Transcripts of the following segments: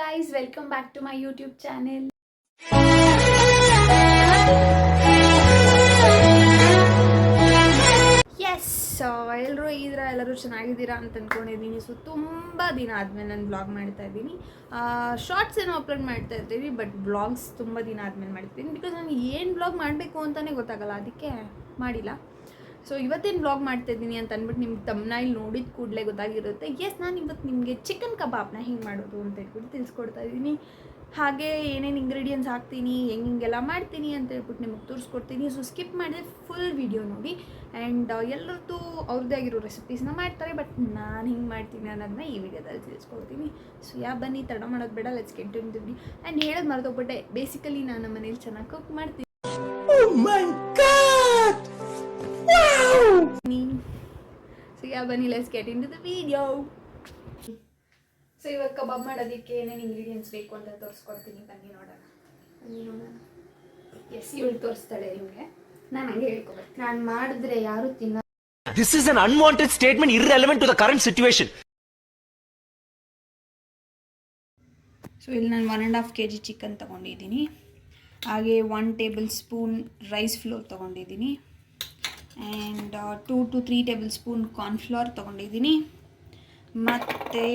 guys, welcome back to my YouTube channel. Yes, ಎಲ್ಲರೂ ಚೆನ್ನಾಗಿದ್ದೀರಾ ಅಂತ ಅನ್ಕೊಂಡಿದ್ದೀನಿ. ಸೊ ತುಂಬ ದಿನ ಆದಮೇಲೆ ನಾನು ಬ್ಲಾಗ್ ಮಾಡ್ತಾ ಇದ್ದೀನಿ. ಶಾರ್ಟ್ಸ್ ಏನೋ ಅಪ್ಲೋಡ್ ಮಾಡ್ತಾ ಇರ್ತೀವಿ, ಬಟ್ ಬ್ಲಾಗ್ಸ್ ತುಂಬ ದಿನ ಆದಮೇಲೆ ಮಾಡ್ತೀನಿ. ಬಿಕಾಸ್ ನನಗೆ ಏನು ಬ್ಲಾಗ್ ಮಾಡಬೇಕು ಅಂತಲೇ ಗೊತ್ತಾಗಲ್ಲ, ಅದಕ್ಕೆ ಮಾಡಿಲ್ಲ. ಸೊ ಇವತ್ತೇನು ಬ್ಲಾಗ್ ಮಾಡ್ತಾ ಇದ್ದೀನಿ ಅಂತ ಅಂದ್ಬಿಟ್ಟು ನಿಮ್ಗೆ ತಮ್ನೈಲ್ ನೋಡಿದ ಕೂಡಲೇ ಗೊತ್ತಾಗಿರುತ್ತೆ. ನಾನು ಇವತ್ತು ನಿಮಗೆ ಚಿಕನ್ ಕಬಾಬ್ನ ಹೆಂಗೆ ಮಾಡೋದು ಅಂತ ಹೇಳ್ಬಿಟ್ಟು ತಿಳಿಸ್ಕೊಡ್ತಾ ಇದ್ದೀನಿ. ಹಾಗೆ ಏನೇನು ಇಂಗ್ರೀಡಿಯೆಂಟ್ಸ್ ಹಾಕ್ತೀನಿ, ಹೆಂಗೆಲ್ಲ ಮಾಡ್ತೀನಿ ಅಂತ ಹೇಳ್ಬಿಟ್ಟು ನಿಮಗೆ ತೋರಿಸ್ಕೊಡ್ತೀನಿ. ಸೊ ಸ್ಕಿಪ್ ಮಾಡಿದ್ರೆ ಫುಲ್ ವಿಡಿಯೋ ನೋಡಿ. ಆ್ಯಂಡ್ ಎಲ್ಲರದ್ದು ಅವ್ರದ್ದೇ ಆಗಿರೋ ರೆಸಿಪೀಸ್ನ ಮಾಡ್ತಾರೆ, ಬಟ್ ನಾನು ಹಿಂಗೆ ಮಾಡ್ತೀನಿ ಅನ್ನೋದನ್ನ ಈ ವಿಡಿಯೋದಲ್ಲಿ ತಿಳಿಸ್ಕೊಡ್ತೀನಿ. ಸೊ ಬನ್ನಿ, ತಡ ಮಾಡೋದು ಬೇಡ, let's get into the. And ಹೇಳೋದು ಮರೆತೋಗ್ಬಿಟ್ಟೆ, ಬೇಸಿಕಲಿ ನಾನು ನಮ್ಮ ಮನೇಲಿ ಚೆನ್ನಾಗಿ ಕುಕ್ ಮಾಡ್ತೀನಿ. So ಬನ್ನಿ, let's get into the video. So ಇವಾಗ ಕಬಾಬ್ ಮಾಡೋದಕ್ಕೆ ಏನೇನು ಇಂಗ್ರೀಡಿಯೆಂಟ್ಸ್ ಬೇಕು ಅಂತ ತೋರಿಸ್ಕೊಡ್ತೀನಿ. ಬನ್ನಿ ನೋಡೋಣ. ಎಸ್, ಇವಳು ತೋರಿಸ್ತಾಳೆ ನಿಮಗೆ, ನಾನು ಹಂಗೆ ಹೇಳ್ಕೊಬೇಕು. ನಾನು ಮಾಡಿದ್ರೆ ಯಾರು ತಿನ್ನ. This is an unwanted statement irrelevant to the current situation. So ಇಲ್ಲಿ ನಾನು 1.5 kg ಚಿಕನ್ ತೊಗೊಂಡಿದ್ದೀನಿ. ಹಾಗೆ 1 ಟೇಬಲ್ ಸ್ಪೂನ್ ರೈಸ್ ಫ್ಲೋರ್ ತೊಗೊಂಡಿದ್ದೀನಿ. And 2 to 3 table spoon cornflour ತೊಗೊಂಡಿದ್ದೀನಿ. ಮತ್ತು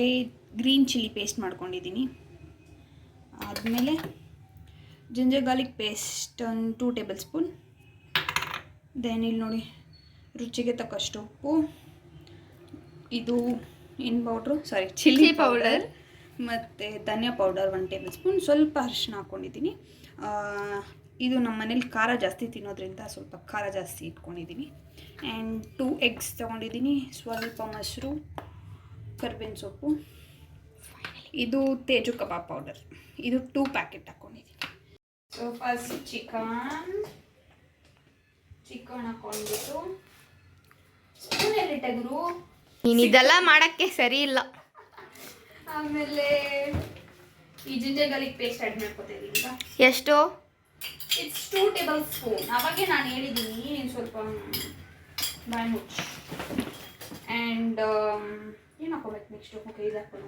ಗ್ರೀನ್ ಚಿಲ್ಲಿ ಪೇಸ್ಟ್ ಮಾಡ್ಕೊಂಡಿದ್ದೀನಿ. ಆದಮೇಲೆ ಜಿಂಜರ್ ಗಾರ್ಲಿಕ್ ಪೇಸ್ಟ್ ಒಂದು 2 ಟೇಬಲ್ ಸ್ಪೂನ್. ದೆನ್ ಇಲ್ಲಿ ನೋಡಿ, ರುಚಿಗೆ ತಕ್ಕಷ್ಟು ಉಪ್ಪು. ಇದು ಏನು ಪೌಡ್ರು, ಚಿಲ್ಲಿ ಪೌಡರ್. ಮತ್ತು ಧನಿಯಾ ಪೌಡರ್ 1 ಟೇಬಲ್ ಸ್ಪೂನ್. ಸ್ವಲ್ಪ ಅರಿಶಿನ ಹಾಕ್ಕೊಂಡಿದ್ದೀನಿ. ಇದು ನಮ್ಮ ಮನೇಲಿ ಖಾರ ಜಾಸ್ತಿ ತಿನ್ನೋದ್ರಿಂದ ಸ್ವಲ್ಪ ಖಾರ ಜಾಸ್ತಿ ಇಟ್ಕೊಂಡಿದ್ದೀನಿ. ಆ್ಯಂಡ್ 2 ಎಗ್ಸ್ ತೊಗೊಂಡಿದ್ದೀನಿ. ಸ್ವಲ್ಪ ಮೊಸರು, ಕರ್ಬೇವಿನ ಸೊಪ್ಪು. ಇದು ತೇಜು ಕಬಾಬ್ ಪೌಡರ್, ಇದು 2 ಪ್ಯಾಕೆಟ್ ಹಾಕ್ಕೊಂಡಿದ್ದೀನಿ. ಸೊ ಫಸ್ಟ್ ಚಿಕನ್ ಹಾಕ್ಕೊಂಡ್ಬಿಟ್ಟು ಸ್ಪೂನಲ್ಲಿ ತೆಗೆದು, ನೀನು ಇದೆಲ್ಲ ಮಾಡೋಕ್ಕೆ ಸರಿ ಇಲ್ಲ. ಆಮೇಲೆ ಈ ಜಿಂಜರ್ ಗಾರ್ಲಿಕ್ ಪೇಸ್ಟ್ ಆ್ಯಡ್ ಮಾಡ್ಕೊತಾ ಇದ್ದೀನಿ. ಎಷ್ಟು? It's 2 table spoon. ಅವಾಗೆ ನಾನು ಹೇಳಿದ್ದೀನಿ, ನೀನು ಸ್ವಲ್ಪ ಬಾಯ್ ಮುಚ್ಚು. ಆ್ಯಂಡ್ ಏನು ಹಾಕೋಬೇಕು ನೆಕ್ಸ್ಟು? ಓಕೆ, ಇದು ಹಾಕೋಣ.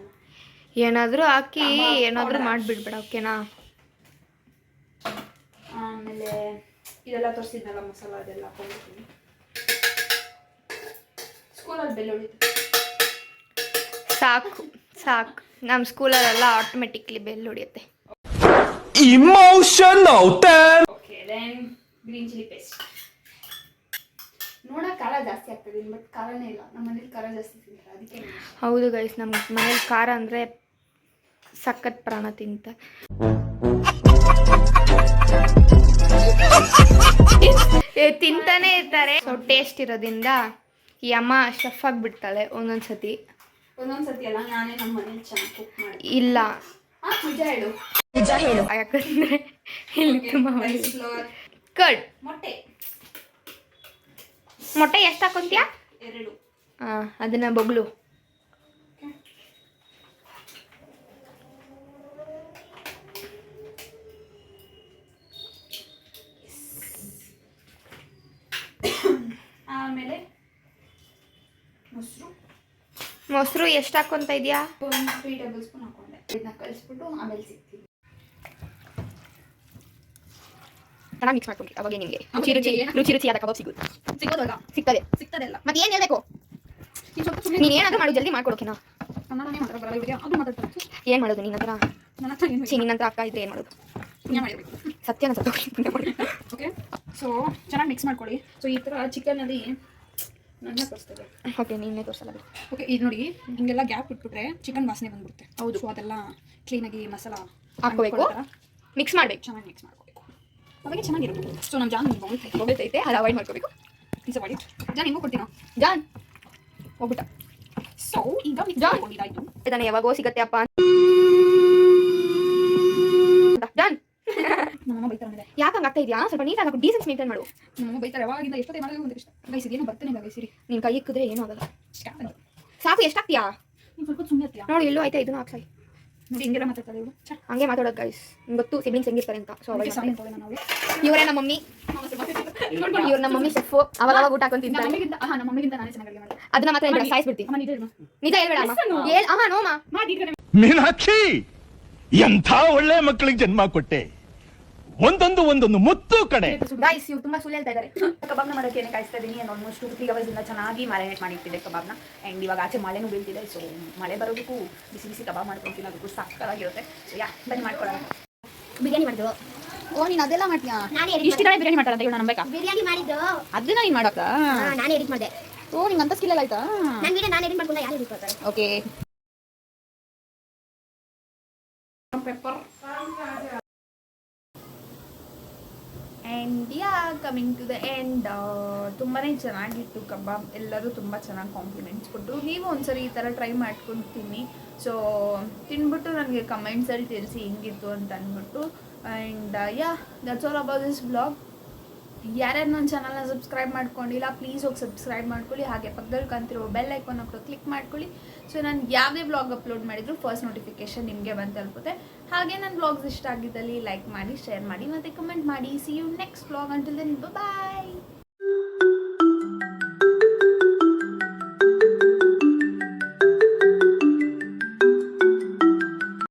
ಏನಾದರೂ ಹಾಕಿ ಏನಾದರೂ ಮಾಡಿಬಿಡ್ಬೇಡ, ಓಕೆನಾ? ಆಮೇಲೆ ಇದೆಲ್ಲ ತೋರಿಸಿದ್ನಲ್ಲ ಮಸಾಲ, ಅದೆಲ್ಲ ಹಾಕೊಂಡ್ಬಿಡ್ತೀನಿ. ಸ್ಕೂಲಲ್ಲಿ ಬೆಳ್ಳುಳ್ಳಿ ಸಾಕು. ನಮ್ಮ ಸ್ಕೂಲಲ್ಲೆಲ್ಲ ಆಟೋಮೆಟಿಕ್ಲಿ ಬೆಲ್ ಹೊಡಿಯುತ್ತೆ. Emotional then. Okay, then green chilli paste. ನೋಡೋಕೆ ಖಾರ ಜಾಸ್ತಿ ಆಗ್ತದೆ, ಬಟ್ ಖಾರನೇ ಇಲ್ಲ. ನಮ್ಮ ಮನೇಲಿ ಖಾರ ಜಾಸ್ತಿ ತಿಂತಾರೆ, ಅದಕ್ಕೆ. ಹೌದು ಗೈಸ್, ನಮ್ಮ ಮನೇಲಿ ಖಾರ ಅಂದರೆ ಸಖತ್ ಪ್ರಾಣ ತಿಂತ. ತಿಂತಾನೆ ಇರ್ತಾರೆ. ಸೊ ಟೇಸ್ಟ್ ಇರೋದ್ರಿಂದ ಈ ಅಮ್ಮ ಶೆಫ್ ಆಗಿಬಿಡ್ತಾಳೆ ಒಂದೊಂದ್ಸತಿ ಅಲ್ಲ, ನಾನೇ ನಮ್ಮ ಮನೇಲಿ ಚೆನ್ನಾಗಿ ಕುಕ್ ಮಾಡಿ. ಇಲ್ಲ, ನಿಜ ಹೇಳು. ಯಾಕಂದ್ರೆ ಇಲ್ಲಿ ತುಂಬ ಕಡ್ ಮೊಟ್ಟೆ ಎಷ್ಟು ಹಾಕೊಂತೀಯ? 2. ಅದನ್ನ ಬೊಗ್ಳು. ಆಮೇಲೆ ಮೊಸರು ಎಷ್ಟು ಹಾಕೊಂತ ಇದೆಯಾ? 3 ಟೇಬಲ್ ಸ್ಪೂನ್ ಹಾಕೊಂಡೆ. ಇದನ್ನ ಕಲಿಸ್ಬಿಟ್ಟು ಆಮೇಲೆ ಸಿಗ್ತೀವಿ. ಚೆನ್ನಾಗಿ ಮಿಕ್ಸ್ ಮಾಡ್ಕೊಂಡ್ರಿ, ಅವಾಗ ನಿಮಗೆ ರುಚಿಯಾದ ಕಬಾಬ್ ಸಿಗ್ತದೆ. ಸಿಗ್ತದೆಲ್ಲ. ಮತ್ತೆ ಏನು ಹೇಳ್ಬೇಕು? ನೀನು ಏನಾದರೂ ಮಾಡು, ಜಲ್ದಿ ಮಾಡ್ಕೊಡೋಕೆನಾ? ಏನು ಮಾಡೋದು ನಿನ್ನ ಹತ್ರ? ನಿನ್ನ ಹತ್ರ ಅಕ್ಕ ಇದ್ರೆ ಏನು ಮಾಡೋದು? ಸತ್ಯನ ಓಕೆ, ಸೊ ಚೆನ್ನಾಗಿ ಮಿಕ್ಸ್ ಮಾಡ್ಕೊಳ್ಳಿ. ಸೊ ಈ ಥರ ಚಿಕನಲ್ಲಿ ನನ್ನ ತೋರಿಸ್ತದೆ. ಓಕೆ, ನೀನೇ ತೋರಿಸಲ್ಲ. ಓಕೆ, ಇದು ನೋಡಿ, ಹಿಂಗೆಲ್ಲ ಗ್ಯಾಪ್ ಇಟ್ಬಿಟ್ರೆ ಚಿಕನ್ ವಾಸನೆ ಬಂದ್ಬಿಡುತ್ತೆ. ಹೌದು. ಸೊ ಅದೆಲ್ಲ ಕ್ಲೀನಾಗಿ ಮಸಾಲ ಹಾಕ್ಕೋಬೇಕು, ಮಿಕ್ಸ್ ಮಾಡಬೇಕು, ಚೆನ್ನಾಗಿ ಮಿಕ್ಸ್ ಮಾಡ್ಕೋಬೇಕು, ಅವಾಗ ಚೆನ್ನಾಗಿರುತ್ತೆ. ಸೊ ನಮ್ಮ ಜಾನ್ ಬೊಗಳ್ತೈತೆ, ಅದು ಅವಾಯ್ಡ್ ಮಾಡ್ಕೋಬೇಕು. Please avoid. ಜಾನ್ ನಿಮಗೂ ಕೊಡ್ತೀನೋ? ಜಾನ್ ಹೋಗ್ಬಿಟ್ಟ. ಸೊ ಈಗ ಜಾನ್ ಕೊಟ್ಟಿದ್ದಾಯ್ತು. ಇದನ್ನು ಯಾವಾಗೋ ಸಿಗತ್ತೆ ಅಪ್ಪ. ಜಾನ್ ನಮ್ಮಮ್ಮ ಬೈತಾರೆ. ಯಾಕೆ ಹಂಗೆ ಆಗ್ತಾ ಇದೆಯಾ? ಸ್ವಲ್ಪ ನೀಟಾಗಿ ಹಾಕು, ಡೀಸೆನ್ಸ್ ಮೇಂಟೈನ್ ಮಾಡು. ನಮ್ಮಮ್ಮ ಬೈತಾರೆ, ಯಾವಾಗಿಂದ ಎಷ್ಟೊತ್ತೇ ಮಾಡೋದು ಅಂತ ಇಷ್ಟ. ಗೈಸ್ ಇದೇನು ಬರ್ತಾನೆ ಇಲ್ಲ ಗೈಸಿರಿ. ನೀನು ಕೈ ಇಕ್ಕಿದ್ರೆ ಏನೂ ಆಗಲ್ಲ. ಸಾಕು, ಎಷ್ಟಾಗ್ತೀಯಾ? ನೀನು ಸ್ವಲ್ಪ ಸುಮ್ಮನೆ ಆಗ್ತೀಯಾ? ನೋಡಿ, ಎಲ್ಲೂ ಆಯ್ತಾ, ಇದನ್ನು ಹಾಕ್ಸಾಯಿ. ನೋಡಿ ಹಿಂಗೆಲ್ಲ ಮಾತಾಡ್ತಾರೆ ಇವರು. ಹಂಗೆ ಮಾತಾಡೋದು ಗೈಸ್, ನಿಮ್ಗೆ ಗೊತ್ತು ಸಿಬ್ಲಿಂಗ್ಸ್ ಹೆಂಗಿರ್ತಾರೆ ಅಂತ. ಸೊ ಇವರೇ ನಮ್ಮ ಮಮ್ಮಿ. ಇವ್ರು ನಮ್ಮ ಮಮ್ಮಿ ಶೆಫ್. ಅವಾಗ ಊಟ ಹಾಕೊಂಡು ತಿಂತಾರೆ. ನಮ್ಮ ಮಮ್ಮಿಗಿಂತ ನಾನೇ ಚೆನ್ನಾಗಿ ಅಡುಗೆ ಮಾಡ್ತೀನಿ. ಅದನ್ನ ಮಾತ್ರ ಸಾಯಿಸ್ಬಿಡ್ತೀನಿ. ನಿಜ ಹೇಳ್ಬೇಡ. ನೋಮ ಮೀನಾಕ್ಷಿ ಎಂಥ ಒಳ್ಳೆ ಮಕ್ಕಳಿಗೆ ಜನ್ಮ ಕೊಟ್ಟೆ. ಒಂದೊಂದು ಮುತ್ತು ಕಡೆ. ಗಾಯ್ಸ್ ಇವ್ರು ತುಂಬಾ ಸುಳ್ಳು ಹೇಳ್ತಾ ಇದ್ದಾರೆ. ಕಬಾಬ್ನ ಮಾಡೋಕ್ಕೆ ಏನೇ ಕಾಯಿಸ್ತಾ ಇದ್ದೀನಿ ಆಲ್ಮೋಸ್ಟ್ 2-3 ಅವರ್ಸಿಂದ ಚೆನ್ನಾಗಿ ಮ್ಯಾರಿನೇಟ್ ಮಾಡಿಟ್ಟಿದ್ದೆ ಕಬಾಬ್ನ. ಆ್ಯಂಡ್ ಇವಾಗ ಆಚೆ ಮಳೆನೂ ಬೀಳ್ತಿದೆ, ಸೊ ಮಳೆ ಬರೋದಕ್ಕೂ ಬಿಸಿ ಬಿಸಿ ಕಬಾಬ್ ಮಾಡ್ಕೊಂಡು ತಿನ್ನೋದಕ್ಕೂ ಸಕ್ಕತ್ತಾಗಿರುತ್ತೆ. ಸೊ ಬನ್ನಿ ಮಾಡ್ಕೊಳ್ಳೋಣ. ಬಿರಿಯಾನಿ ಮಾಡಿದ್ರು. ಓ ನೀನು ಅದೆಲ್ಲ ಮಾಡ್ತೀಯಾ? ಇಷ್ಟು ದಿನ ಬಿರಿಯಾನಿ ಮಾಡ್ತಾರಂತ ಹೇಳು ನಂಬೇಕಾ? ಬಿರಿಯಾನಿ ಮಾಡಿದ್ದು ಅದನ್ನ ನೀನು ಮಾಡೋಕ್ಕ? ನಾನೇ ಎಡಿಟ್ ಮಾಡಿದೆ. ಓ ನಿಂಗೆ ಅಂತ ಸ್ಕಿಲ್ ಎಲ್ಲ ಆಯ್ತಾ? ನನ್ನ ವಿಡಿಯೋ ನಾನು ಎಡಿಟ್ ಮಾಡ್ಕೊಂಡ ಯಾರು ಎಡಿಟ್ ಮಾಡ್ತಾರೆ? Okay. And yeah coming to the end, ತುಂಬಾ ಚೆನ್ನಾಗಿತ್ತು ಕಬಾಬ್. ಎಲ್ಲರೂ ತುಂಬ ಚೆನ್ನಾಗಿ ಕಾಂಪ್ಲಿಮೆಂಟ್ಸ್ ಕೊಟ್ಟರು. ನೀವು ಒಂದ್ಸರಿ ಈ ಥರ ಟ್ರೈ ಮಾಡ್ಕೊಂಡು ತಿನ್ನಿ. ಸೊ ತಿನ್ಬಿಟ್ಟು ನನಗೆ ಕಮೆಂಟ್ಸಲ್ಲಿ ತಿಳಿಸಿ ಹೆಂಗಿತ್ತು ಅಂತ ಅಂದ್ಬಿಟ್ಟು. And yeah that's all about this blog. ಯಾರ್ಯಾರು ನನ್ನ ಚಾನಲ್ನ ಸಬ್ಸ್ಕ್ರೈಬ್ ಮಾಡ್ಕೊಂಡಿಲ್ಲ ಪ್ಲೀಸ್ ಹೋಗಿ ಸಬ್ಸ್ಕ್ರೈಬ್ ಮಾಡ್ಕೊಳ್ಳಿ. ಹಾಗೆ ಪಕ್ಕದಲ್ಲಿ ಕಾಣ್ತಿರೋ ಬೆಲ್ ಐಕಾನ್ ಕೂಡ ಕ್ಲಿಕ್ ಮಾಡ್ಕೊಳ್ಳಿ. ಸೊ ನಾನು ಯಾವುದೇ ಬ್ಲಾಗ್ ಅಪ್ಲೋಡ್ ಮಾಡಿದ್ರು ಫಸ್ಟ್ ನೋಟಿಫಿಕೇಶನ್ ನಿಮಗೆ ಬಂದು ತಲುಪುತ್ತೆ. ಹಾಗೆ ನನ್ನ ಬ್ಲಾಗ್ಸ್ ಇಷ್ಟ ಆಗಿದ್ದಲ್ಲಿ ಲೈಕ್ ಮಾಡಿ, ಶೇರ್ ಮಾಡಿ ಮತ್ತು ಕಮೆಂಟ್ ಮಾಡಿ. See you next blog. Until then bye.